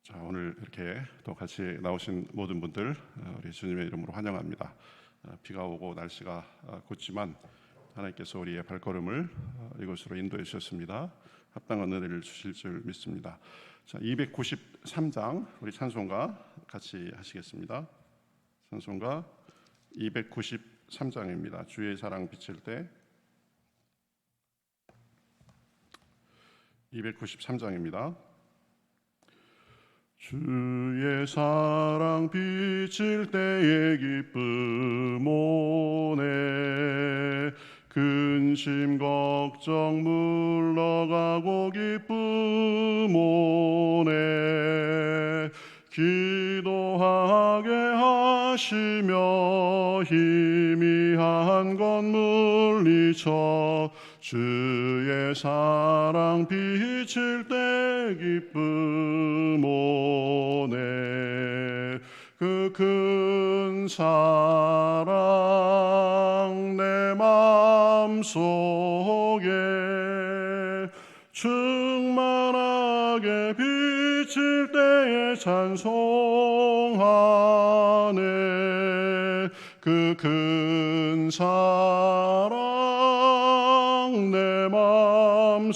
자, 오늘 이렇게 또 같이 나오신 모든 분들 우리 주님의 이름으로 환영합니다. 비가 오고 날씨가 곧지만 하나님께서 우리의 발걸음을 이곳으로 인도해 주셨습니다. 합당한 은혜를 주실 줄 믿습니다. 자, 293장 우리 찬송가 같이 하시겠습니다. 찬송가 293장입니다. 주의 사랑 비칠 때 293장입니다. 주의 사랑 비칠 때의 기쁨 오네. 근심 걱정 물러가고 기쁨 오네. 기도하게 하시며 희미한 것 물리쳐 주의 사랑 비칠 때 기쁨 오네. 그 큰 사랑 내 맘속에 충만하게 비칠 때에 찬송하네. 그 큰 사랑 내 맘속에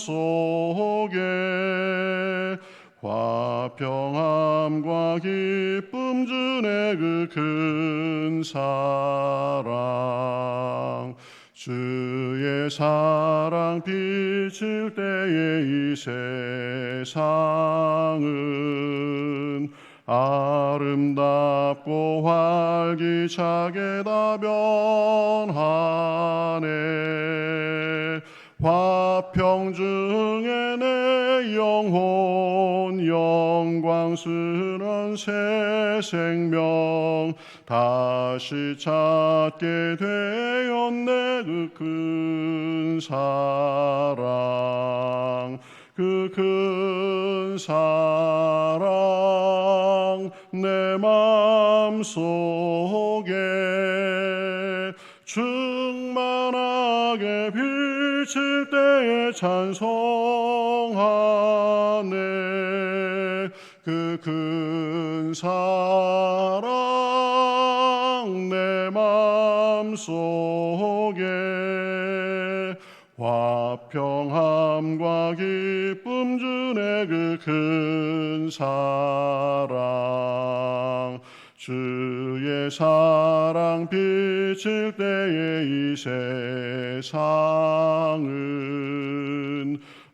화평함과 기쁨 주네. 그 큰 사랑 주의 사랑 비칠 때에 이 세상은 아름답고 활기차게 다 변하네. 화평 중에 내 영혼 영광스런 새 생명 다시 찾게 되었네. 그 큰 사랑 그 큰 사랑 내 맘속에 충만하게 비칠 때에 찬송하네. 그 큰 사랑 내 맘속에 화평함과 기쁨 주네. 그 큰 사랑 주의 사랑 비칠 때에 이 세상은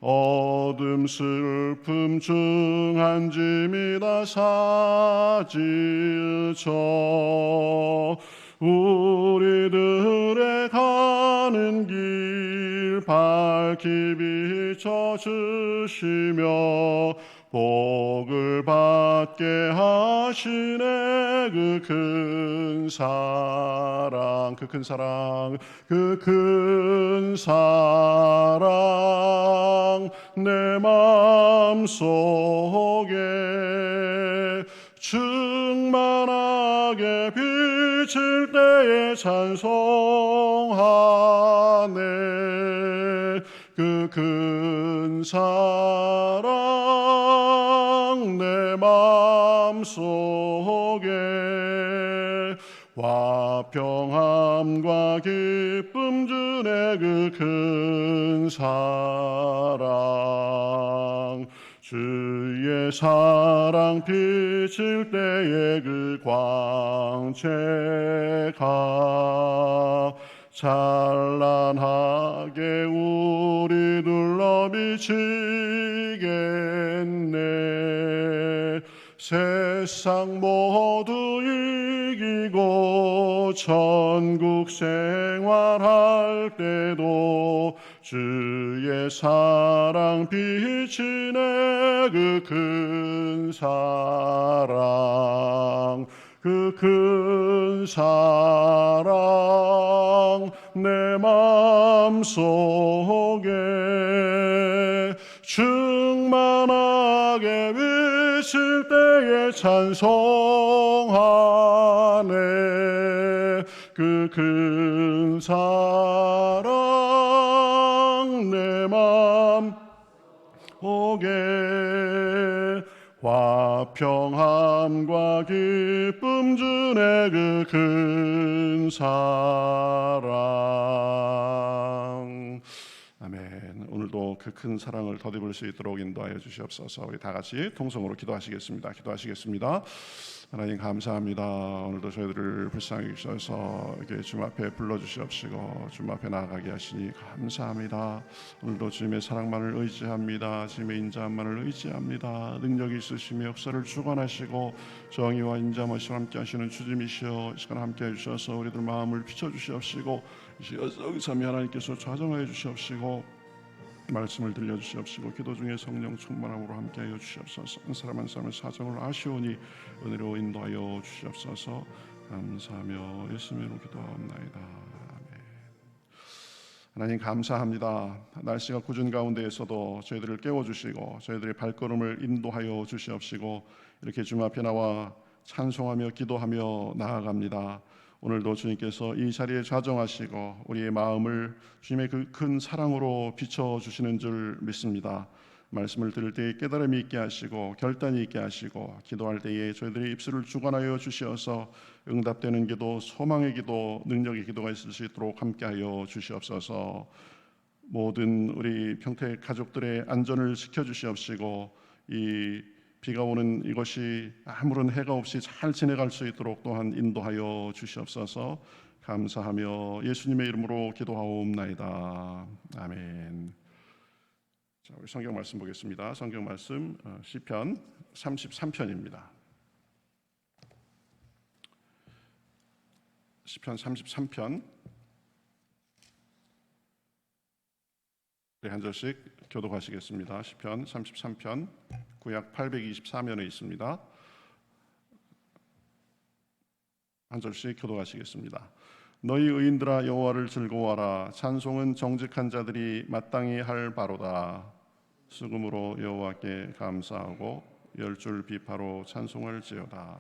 어둠 슬픔 중한 짐이 다 사지쳐 우리들의 가는 길 밝히 비춰주시며 복을 받게 하시네. 그 큰 사랑 그 큰 사랑 그 큰 사랑 내 맘속에 충만하게 비칠 때에 찬송하네. 그 큰 사랑 내 맘속에 화평함과 기쁨 주네. 그 큰 사랑 주의 사랑 비칠 때에 그 광채가 찬란하게 우리 둘러 비치겠네. 세상 모두 이기고 천국 생활할 때도 주의 사랑 비치네. 그 큰 사랑 그 큰 사랑 내 맘속에 충만하게 비칠 때에 찬송하네. 그 큰 사랑 내 맘속에 화평함과 기쁨 주네 그 큰 사랑. 아멘. 오늘도 그 큰 사랑을 덧입을 수 있도록 인도하여 주시옵소서. 우리 다 같이 통성으로 기도하시겠습니다. 하나님 감사합니다. 오늘도 저희들을 불쌍히 여기셔서 이렇게 주님 앞에 불러주시옵시고 주님 앞에 나아가게 하시니 감사합니다. 오늘도 주님의 사랑만을 의지합니다. 주님의 인자만을 의지합니다. 능력이 있으시며 역사를 주관하시고 정의와 인자하시고 함께 하시는 주님이시여, 이 시간 함께 해주셔서 우리들 마음을 비춰주시옵시고 여성삼위 하나님께서 좌정하여 주시옵시고 말씀을 들려주시옵시고 기도 중에 성령 충만함으로 함께하여 주시옵소서. 한 사람 한 사람의 사정을 아시오니 은혜로 인도하여 주시옵소서. 감사하며 예수님으로 기도하옵나이다. 아멘. 하나님 감사합니다. 날씨가 궂은 가운데에서도 저희들을 깨워주시고 저희들의 발걸음을 인도하여 주시옵시고 이렇게 주님 앞에 나와 찬송하며 기도하며 나아갑니다. 오늘도 주님께서 이 자리에 좌정하시고 우리의 마음을 주님의 그 큰 사랑으로 비춰주시는 줄 믿습니다. 말씀을 들을 때에 깨달음이 있게 하시고 결단이 있게 하시고 기도할 때에 저희들의 입술을 주관하여 주시어서 응답되는 기도, 소망의 기도, 능력의 기도가 있을 수 있도록 함께하여 주시옵소서. 모든 우리 평택 가족들의 안전을 지켜주시옵시고 이 비가 오는 이것이 아무런 해가 없이 잘 지내갈 수 있도록 또한 인도하여 주시옵소서. 감사하며 예수님의 이름으로 기도하옵나이다. 아멘. 자, 우리 성경 말씀 보겠습니다. 성경 말씀 시편 33편입니다. 시편 33편 한 절씩 교독하시겠습니다. 시편 33편 구약 824면에 있습니다. 한 절씩 교독하시겠습니다. 너희 의인들아 여호와를 즐거워하라. 찬송은 정직한 자들이 마땅히 할 바로다. 수금으로 여호와께 감사하고 열줄 비파로 찬송할지어다.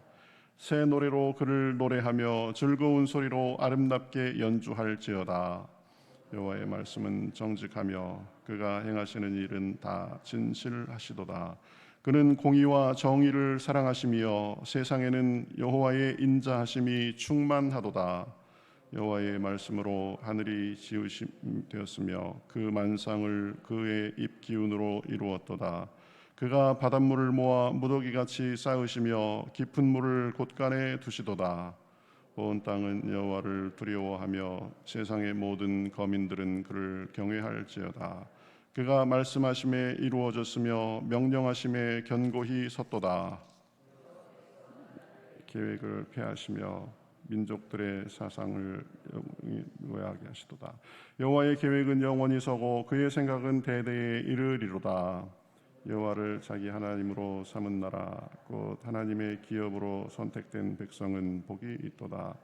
새 노래로 그를 노래하며 즐거운 소리로 아름답게 연주할지어다. 여호와의 말씀은 정직하며 그가 행하시는 일은 다 진실하시도다. 그는 공의와 정의를 사랑하시며 세상에는 여호와의 인자하심이 충만하도다. 여호와의 말씀으로 하늘이 지으심되었으며 그 만상을 그의 입 기운으로 이루었도다. 그가 바닷물을 모아 무더기같이 쌓으시며 깊은 물을 곳간에 두시도다. 온 땅은 여호와를 두려워하며 세상의 모든 거민들은 그를 경외할지어다. 그가 말씀하심에 이루어졌으며 명령하심에 견고히 섰도다. 계획을 폐하시며 민족들의 사상을 노예하게 하시도다. 여호와의 계획은 영원히 서고 그의 생각은 대대에 이르리로다. 여호와를 자기 하나님으로 삼은 나라 곧 하나님의 기업으로 선택된 백성은 복이 있도다.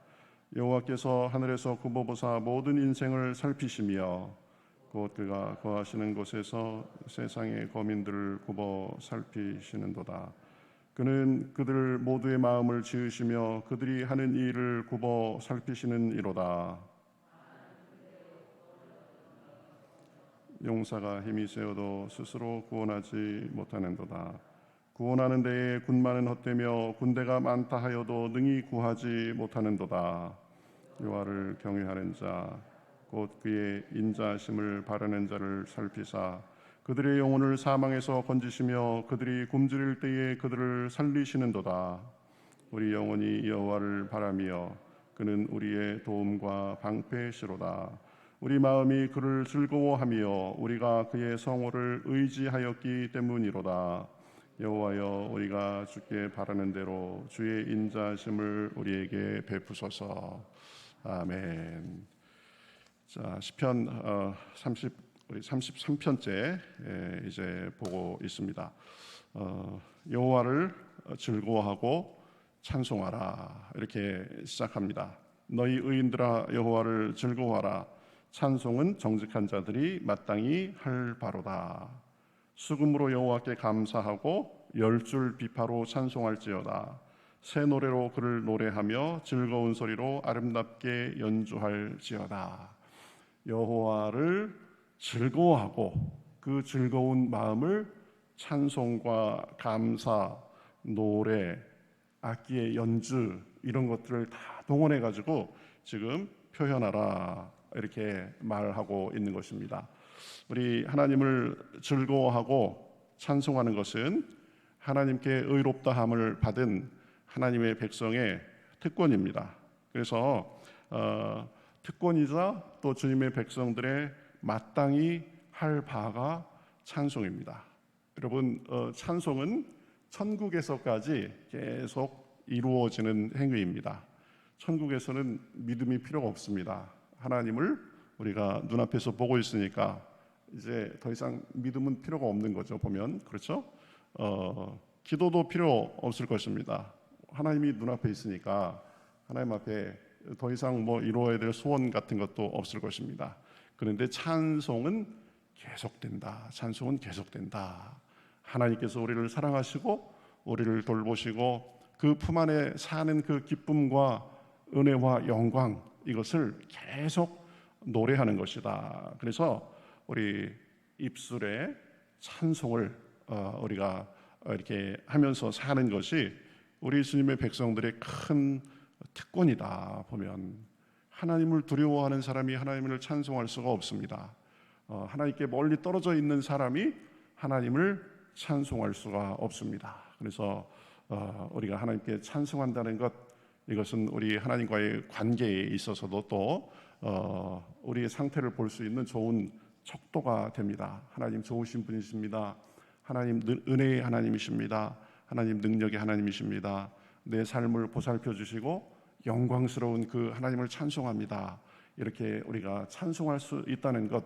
여호와께서 하늘에서 굽어보사 모든 인생을 살피시며 곧 그가 거하시는 곳에서 세상의 거민들을 굽어 살피시는도다. 그는 그들 모두의 마음을 지으시며 그들이 하는 일을 굽어 살피시는 이로다. 용사가 힘이 세어도 스스로 구원하지 못하는도다. 구원하는 데에 군마는 헛되며 군대가 많다 하여도 능히 구하지 못하는도다. 여호와를 경외하는 자 곧 그의 인자하심을 바라는 자를 살피사 그들의 영혼을 사망에서 건지시며 그들이 굶주릴 때에 그들을 살리시는도다. 우리 영혼이 여호와를 바라며 그는 우리의 도움과 방패시로다. 우리 마음이 그를 즐거워하며 우리가 그의 성호를 의지하였기 때문이로다. 여호와여 우리가 주께 바라는 대로 주의 인자하심을 우리에게 베푸소서. 아멘. 자, 시편 33편째 이제 보고 있습니다. 여호와를 즐거워하고 찬송하라 이렇게 시작합니다. 너희 의인들아 여호와를 즐거워하라. 찬송은 정직한 자들이 마땅히 할 바로다. 수금으로 여호와께 감사하고 열줄 비파로 찬송할지어다. 새 노래로 그를 노래하며 즐거운 소리로 아름답게 연주할지어다. 여호와를 즐거워하고 그 즐거운 마음을 찬송과 감사 노래, 악기의 연주 이런 것들을 다 동원해 가지고 지금 표현하라 이렇게 말하고 있는 것입니다. 우리 하나님을 즐거워하고 찬송하는 것은 하나님께 의롭다함을 받은 하나님의 백성의 특권입니다. 그래서 특권이자 또 주님의 백성들의 마땅히 할 바가 찬송입니다. 여러분, 찬송은 천국에서까지 계속 이루어지는 행위입니다. 천국에서는 믿음이 필요가 없습니다. 하나님을 우리가 눈앞에서 보고 있으니까 이제 더 이상 믿음은 필요가 없는 거죠. 보면 그렇죠? 기도도 필요 없을 것입니다. 하나님이 눈앞에 있으니까 하나님 앞에 더 이상 뭐 이루어야 될 소원 같은 것도 없을 것입니다. 그런데 찬송은 계속된다. 찬송은 계속된다. 하나님께서 우리를 사랑하시고 우리를 돌보시고 그 품 안에 사는 그 기쁨과 은혜와 영광, 이것을 계속 노래하는 것이다. 그래서 우리 입술에 찬송을 우리가 이렇게 하면서 사는 것이 우리 주님의 백성들의 큰 특권이다. 보면 하나님을 두려워하는 사람이 하나님을 찬송할 수가 없습니다. 하나님께 멀리 떨어져 있는 사람이 하나님을 찬송할 수가 없습니다. 그래서 우리가 하나님께 찬송한다는 것, 이것은 우리 하나님과의 관계에 있어서도 또 우리의 상태를 볼 수 있는 좋은 척도가 됩니다. 하나님 좋으신 분이십니다. 하나님 은혜의 하나님이십니다. 하나님 능력의 하나님이십니다. 내 삶을 보살펴 주시고 영광스러운 그 하나님을 찬송합니다. 이렇게 우리가 찬송할 수 있다는 것,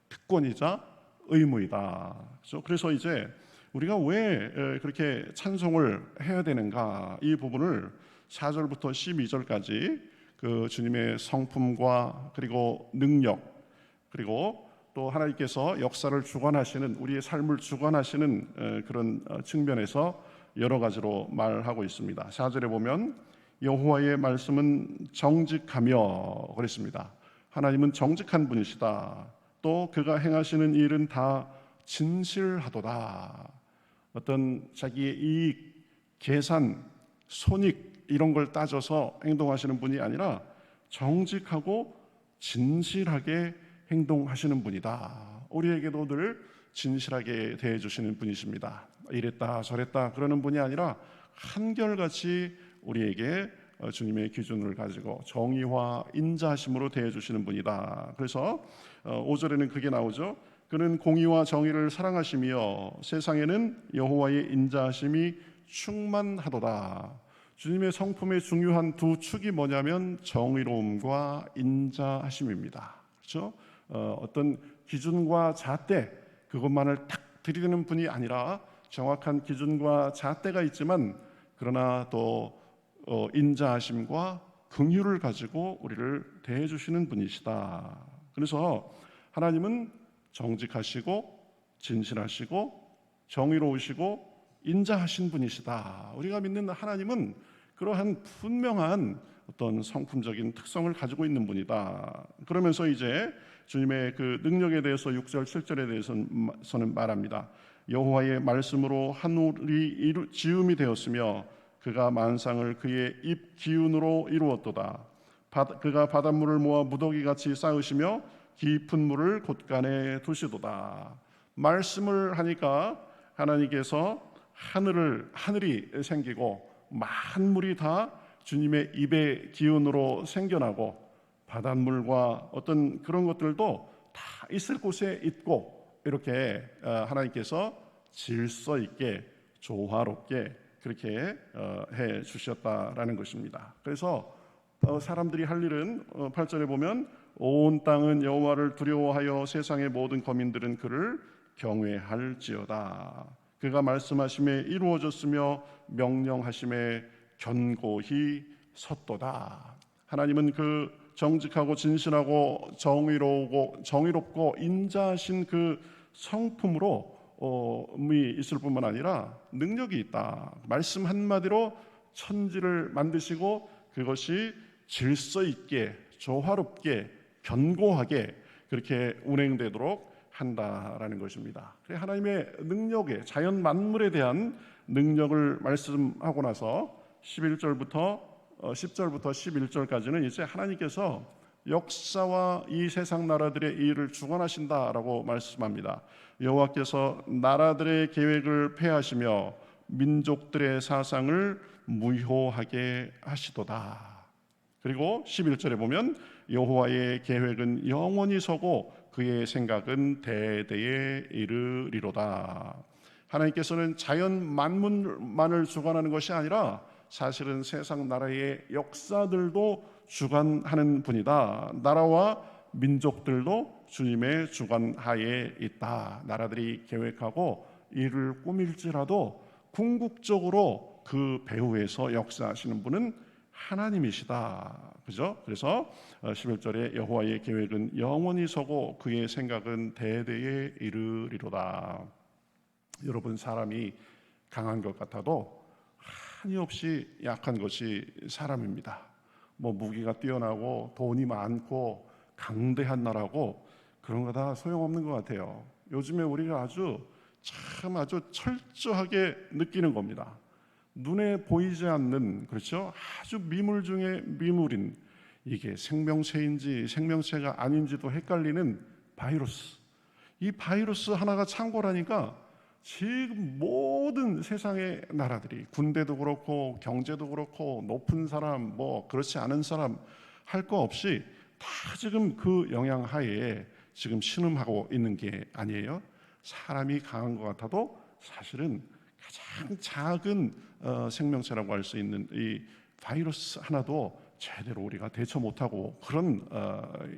특권이자 의무이다. 그래서 이제 우리가 왜 그렇게 찬송을 해야 되는가, 이 부분을 4절부터 12절까지 그 주님의 성품과 그리고 능력, 그리고 또 하나님께서 역사를 주관하시는, 우리의 삶을 주관하시는 그런 측면에서 여러 가지로 말하고 있습니다. 4절에 보면 여호와의 말씀은 정직하며 그랬습니다. 하나님은 정직한 분이시다. 또 그가 행하시는 일은 다 진실하도다. 어떤 자기의 이익, 계산, 손익 이런 걸 따져서 행동하시는 분이 아니라 정직하고 진실하게 행동하시는 분이다. 우리에게도 늘 진실하게 대해주시는 분이십니다. 이랬다 저랬다 그러는 분이 아니라 한결같이 우리에게 주님의 기준을 가지고 정의와 인자하심으로 대해주시는 분이다. 그래서 5절에는 그게 나오죠. 그는 공의와 정의를 사랑하시며 세상에는 여호와의 인자하심이 충만하도다. 주님의 성품의 중요한 두 축이 뭐냐면 정의로움과 인자하심입니다. 그렇죠? 어떤 기준과 잣대 그것만을 딱 들이대는 분이 아니라 정확한 기준과 잣대가 있지만 그러나 또 인자하심과 긍휼을 가지고 우리를 대해 주시는 분이시다. 그래서 하나님은 정직하시고 진실하시고 정의로우시고 인자하신 분이시다. 우리가 믿는 하나님은 그러한 분명한 어떤 성품적인 특성을 가지고 있는 분이다. 그러면서 이제 주님의 그 능력에 대해서 6절 7절에 대해서는 말합니다. 여호와의 말씀으로 하늘이 지음이 되었으며 그가 만상을 그의 입 기운으로 이루었도다. 그가 바닷물을 모아 무더기같이 쌓으시며 깊은 물을 곳간에 두시도다. 말씀을 하니까 하나님께서 하늘이 생기고 만물이 다 주님의 입의 기운으로 생겨나고 바닷물과 어떤 그런 것들도 다 있을 곳에 있고 이렇게 하나님께서 질서 있게 조화롭게 그렇게 해 주셨다라는 것입니다. 그래서 사람들이 할 일은 8절에 보면 온 땅은 여호와를 두려워하여 세상의 모든 거민들은 그를 경외할지어다. 그가 말씀하심에 이루어졌으며 명령하심에 견고히 섰도다. 하나님은 그 정직하고 진실하고 정의롭고 인자하신 그 성품으로 있을 뿐만 아니라 능력이 있다. 말씀 한마디로 천지를 만드시고 그것이 질서 있게 조화롭게 견고하게 그렇게 운행되도록 한다라는 것입니다. 하나님의 능력에 자연 만물에 대한 능력을 말씀하고 나서 10절부터 11절까지는 이제 하나님께서 역사와 이 세상 나라들의 일을 주관하신다라고 말씀합니다. 여호와께서 나라들의 계획을 폐하시며 민족들의 사상을 무효하게 하시도다. 그리고 11절에 보면 여호와의 계획은 영원히 서고 그의 생각은 대대에 이르리로다. 하나님께서는 자연 만물만을 주관하는 것이 아니라 사실은 세상 나라의 역사들도 주관하는 분이다. 나라와 민족들도 주님의 주관하에 있다. 나라들이 계획하고 일을 꾸밀지라도 궁극적으로 그 배후에서 역사하시는 분은 하나님이시다. 그죠? 그래서 11절에 여호와의 계획은 영원히 서고 그의 생각은 대대에 이르리로다. 여러분, 사람이 강한 것 같아도 한이없이 약한 것이 사람입니다. 무기가 뛰어나고 돈이 많고 강대한 나라고 그런 거 다 소용없는 것 같아요. 요즘에 우리가 아주 철저하게 느끼는 겁니다. 눈에 보이지 않는, 그렇죠? 아주 미물 중에 미물인, 이게 생명체인지 생명체가 아닌지도 헷갈리는 바이러스. 이 바이러스 하나가 창궐하니까 지금 모든 세상의 나라들이, 군대도 그렇고 경제도 그렇고 높은 사람 그렇지 않은 사람 할 거 없이 다 지금 그 영향 하에 지금 신음하고 있는 게 아니에요. 사람이 강한 것 같아도 사실은 가장 작은 생명체라고 할 수 있는 이 바이러스 하나도 제대로 우리가 대처 못하고 그런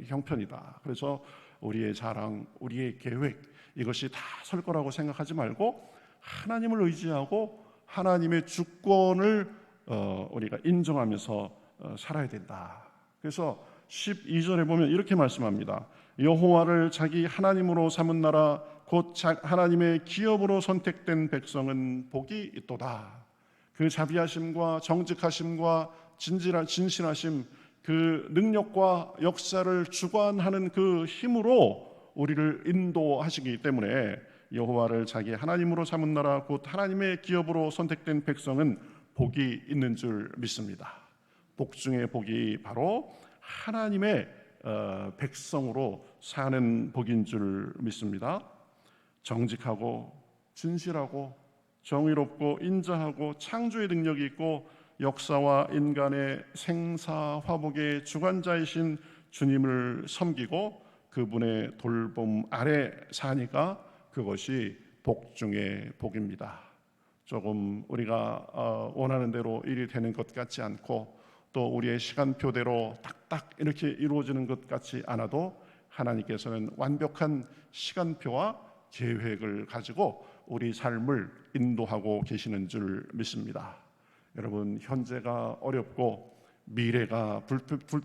형편이다. 그래서 우리의 자랑, 우리의 계획, 이것이 다 설 거라고 생각하지 말고 하나님을 의지하고 하나님의 주권을 우리가 인정하면서 살아야 된다. 그래서 12절에 보면 이렇게 말씀합니다. 여호와를 자기 하나님으로 삼은 나라 곧 하나님의 기업으로 선택된 백성은 복이 있도다. 그 자비하심과 정직하심과 진실하심, 그 능력과 역사를 주관하는 그 힘으로 우리를 인도하시기 때문에 여호와를 자기 하나님으로 삼은 나라 곧 하나님의 기업으로 선택된 백성은 복이 있는 줄 믿습니다. 복 중에 복이 바로 하나님의 백성으로 사는 복인 줄 믿습니다. 정직하고 진실하고 정의롭고 인자하고 창조의 능력이 있고 역사와 인간의 생사화복의 주관자이신 주님을 섬기고 그분의 돌봄 아래 사니까 그것이 복 중에 복입니다. 조금 우리가 원하는 대로 일이 되는 것 같지 않고 또 우리의 시간표대로 딱딱 이렇게 이루어지는 것 같지 않아도 하나님께서는 완벽한 시간표와 계획을 가지고 우리 삶을 인도하고 계시는 줄 믿습니다. 여러분, 현재가 어렵고 미래가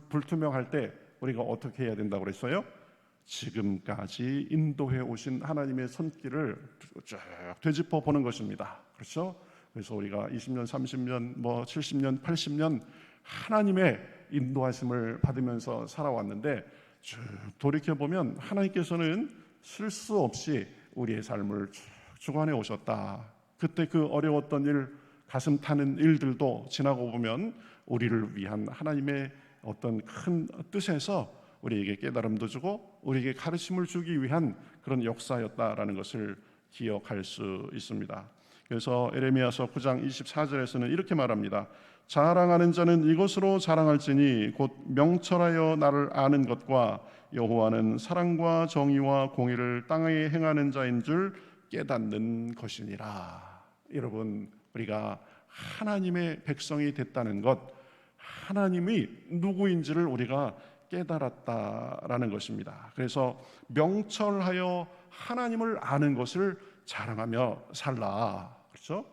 불투명할 때 우리가 어떻게 해야 된다고 그랬어요? 지금까지 인도해 오신 하나님의 손길을 쭉 되짚어 보는 것입니다. 그렇죠? 그래서 우리가 20년, 30년, 70년, 80년 하나님의 인도하심을 받으면서 살아왔는데 쭉 돌이켜보면 하나님께서는 실수 없이 우리의 삶을 쭉 주관해 오셨다. 그때 그 어려웠던 일, 가슴 타는 일들도 지나고 보면 우리를 위한 하나님의 어떤 큰 뜻에서 우리에게 깨달음도 주고 우리에게 가르침을 주기 위한 그런 역사였다라는 것을 기억할 수 있습니다. 그래서 에레미야서 9장 24절에서는 이렇게 말합니다. 자랑하는 자는 이것으로 자랑할지니 곧 명철하여 나를 아는 것과 여호와는 사랑과 정의와 공의를 땅에 행하는 자인 줄 깨닫는 것이니라. 여러분, 우리가 하나님의 백성이 됐다는 것, 하나님이 누구인지를 우리가 깨달았다라는 것입니다. 그래서 명철하여 하나님을 아는 것을 자랑하며 살라. 그렇죠?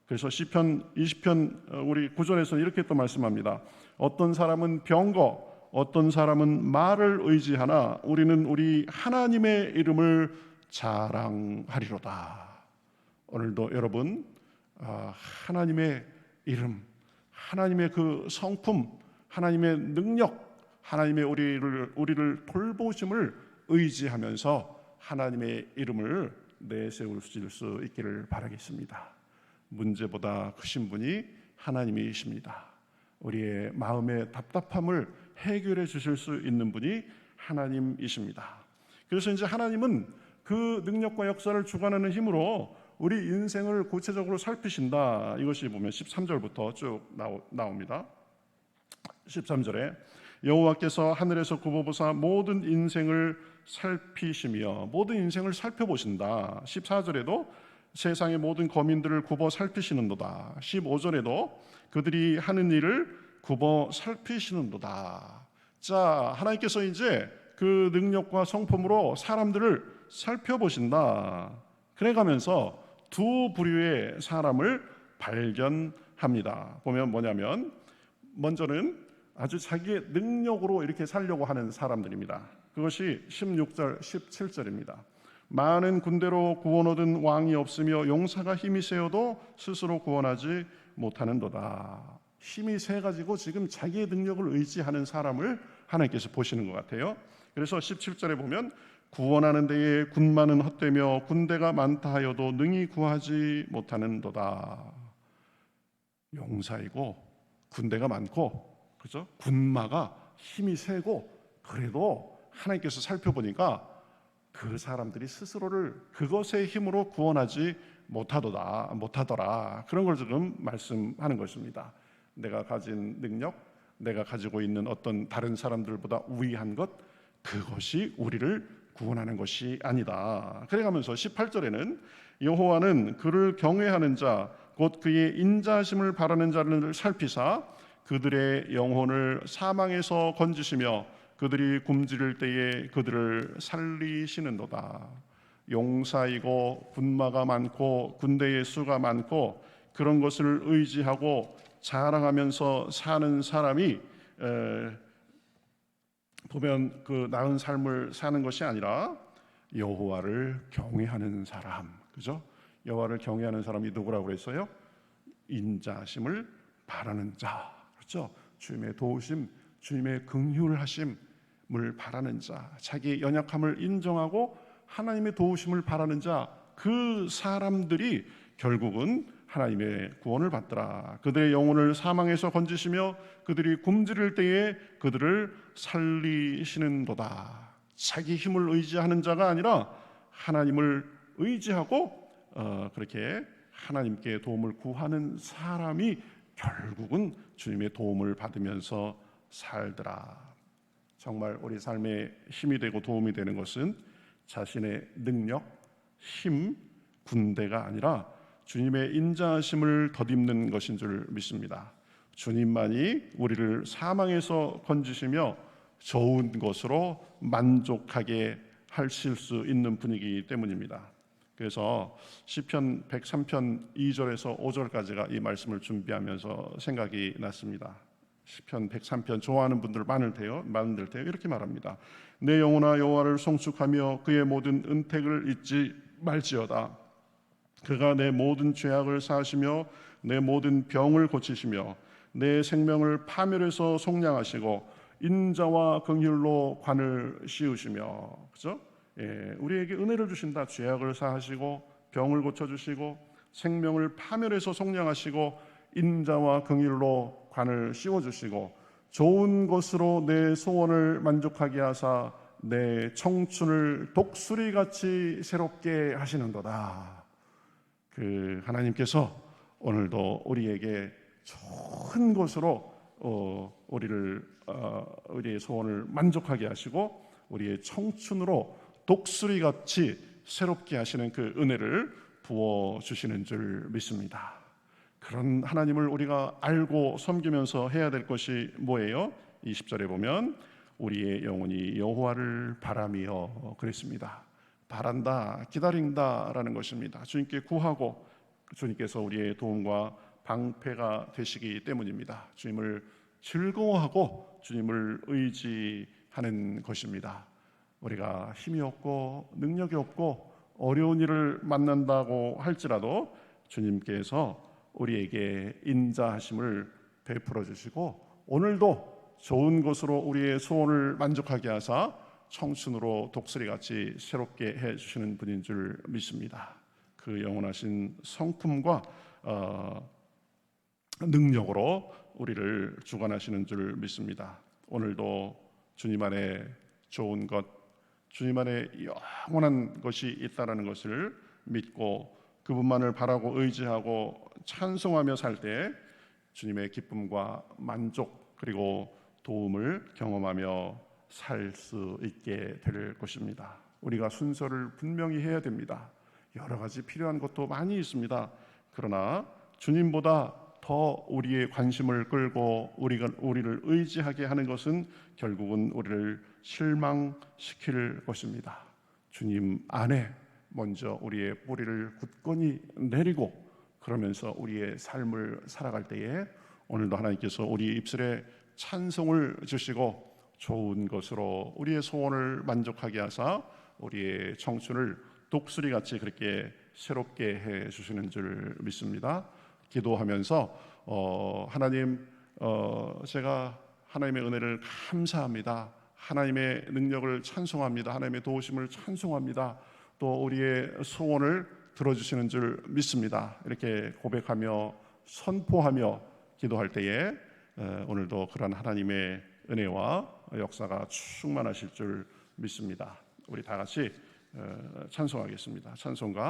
그래서 시편 20편 우리 9절에서 이렇게 또 말씀합니다. 어떤 사람은 병거, 어떤 사람은 말을 의지하나 우리는 우리 하나님의 이름을 자랑하리로다. 오늘도 여러분, 하나님의 이름, 하나님의 그 성품, 하나님의 능력, 하나님의 우리를 돌보심을 의지하면서 하나님의 이름을 내세울 수 있기를 바라겠습니다. 문제보다 크신 분이 하나님이십니다. 우리의 마음의 답답함을 해결해 주실 수 있는 분이 하나님이십니다. 그래서 이제 하나님은 그 능력과 역사를 주관하는 힘으로 우리 인생을 구체적으로 살피신다. 이것이 보면 13절부터 쭉 나옵니다. 13절에 여호와께서 하늘에서 굽어보사 모든 인생을 살피시며, 모든 인생을 살펴보신다. 14절에도 세상의 모든 거민들을 굽어 살피시는도다. 15절에도 그들이 하는 일을 굽어 살피시는도다. 자, 하나님께서 이제 그 능력과 성품으로 사람들을 살펴보신다. 그래가면서 두 부류의 사람을 발견합니다. 보면 뭐냐면, 먼저는 아주 자기의 능력으로 이렇게 살려고 하는 사람들입니다. 그것이 16절, 17절입니다. 많은 군대로 구원 얻은 왕이 없으며 용사가 힘이 세어도 스스로 구원하지 못하는도다. 힘이 세가지고 지금 자기의 능력을 의지하는 사람을 하나님께서 보시는 것 같아요. 그래서 17절에 보면 구원하는 데에 군마는 헛되며 군대가 많다 하여도 능히 구하지 못하는도다. 용사이고 군대가 많고, 그죠? 군마가 힘이 세고, 그래도 하나님께서 살펴보니까 그 사람들이 스스로를 그것의 힘으로 구원하지 못하더라. 그런 걸 지금 말씀하는 것입니다. 내가 가진 능력, 내가 가지고 있는 어떤 다른 사람들보다 우위한 것, 그것이 우리를 구원하는 것이 아니다. 그래가면서 18절에는 여호와는 그를 경외하는 자, 곧 그의 인자심을 바라는 자를 살피사 그들의 영혼을 사망에서 건지시며 그들이 굶주릴 때에 그들을 살리시는도다. 용사이고 군마가 많고 군대의 수가 많고 그런 것을 의지하고 자랑하면서 사는 사람이 보면 그 나은 삶을 사는 것이 아니라 여호와를 경외하는 사람, 그죠? 여호와를 경외하는 사람이 누구라고 그랬어요? 인자심을 바라는 자, 그렇죠? 주님의 도우심, 주님의 긍휼하심을 바라는 자, 자기의 연약함을 인정하고 하나님의 도우심을 바라는 자, 그 사람들이 결국은 하나님의 구원을 받더라. 그들의 영혼을 사망에서 건지시며 그들이 굶주릴 때에 그들을 살리시는도다. 자기 힘을 의지하는 자가 아니라 하나님을 의지하고 그렇게 하나님께 도움을 구하는 사람이 결국은 주님의 도움을 받으면서 살더라. 정말 우리 삶에 힘이 되고 도움이 되는 것은 자신의 능력, 힘, 군대가 아니라 주님의 인자하심을 덧입는 것인 줄 믿습니다. 주님만이 우리를 사망에서 건지시며 좋은 것으로 만족하게 하실 수 있는 분이기 때문입니다. 그래서 시편 103편 2절에서 5절까지가 이 말씀을 준비하면서 생각이 났습니다. 시편 103편 좋아하는 분들 많을 테요. 이렇게 말합니다. 내 영혼아 여호와를 송축하며 그의 모든 은택을 잊지 말지어다. 그가 내 모든 죄악을 사하시며 내 모든 병을 고치시며 내 생명을 파멸해서 속량하시고 인자와 긍휼로 관을 씌우시며, 그죠? 우리에게 은혜를 주신다. 죄악을 사하시고 병을 고쳐주시고 생명을 파멸해서 속량하시고 인자와 긍휼로 관을 씌워주시고 좋은 것으로 내 소원을 만족하게 하사 내 청춘을 독수리같이 새롭게 하시는도다. 그 하나님께서 오늘도 우리에게 좋은 것으로 우리의 소원을 만족하게 하시고 우리의 청춘으로 독수리같이 새롭게 하시는 그 은혜를 부어주시는 줄 믿습니다. 그런 하나님을 우리가 알고 섬기면서 해야 될 것이 뭐예요? 20절에 보면 우리의 영혼이 여호와를 바라며 그랬습니다. 바란다, 기다린다라는 것입니다. 주님께 구하고 주님께서 우리의 도움과 방패가 되시기 때문입니다. 주님을 즐거워하고 주님을 의지하는 것입니다. 우리가 힘이 없고 능력이 없고 어려운 일을 만난다고 할지라도 주님께서 우리에게 인자하심을 베풀어 주시고 오늘도 좋은 것으로 우리의 소원을 만족하게 하사 청춘으로 독수리같이 새롭게 해주시는 분인 줄 믿습니다. 그 영원하신 성품과 능력으로 우리를 주관하시는 줄 믿습니다. 오늘도 주님 안에 좋은 것, 주님 안에 영원한 것이 있다라는 것을 믿고 그분만을 바라고 의지하고 찬송하며 살 때 주님의 기쁨과 만족 그리고 도움을 경험하며 살 수 있게 될 것입니다. 우리가 순서를 분명히 해야 됩니다. 여러 가지 필요한 것도 많이 있습니다. 그러나 주님보다 더 우리의 관심을 끌고 우리를 의지하게 하는 것은 결국은 우리를 실망시킬 것입니다. 주님 안에 먼저 우리의 뿌리를 굳건히 내리고 그러면서 우리의 삶을 살아갈 때에 오늘도 하나님께서 우리 입술에 찬송을 주시고 좋은 것으로 우리의 소원을 만족하게 하사 우리의 청춘을 독수리같이 그렇게 새롭게 해 주시는 줄 믿습니다. 기도하면서 하나님, 제가 하나님의 은혜를 감사합니다. 하나님의 능력을 찬송합니다. 하나님의 도우심을 찬송합니다. 또 우리의 소원을 들어주시는 줄 믿습니다. 이렇게 고백하며 선포하며 기도할 때에 오늘도 그런 하나님의 은혜와 역사가 충만하실 줄 믿습니다. 우리 다 같이 찬송하겠습니다. 찬송가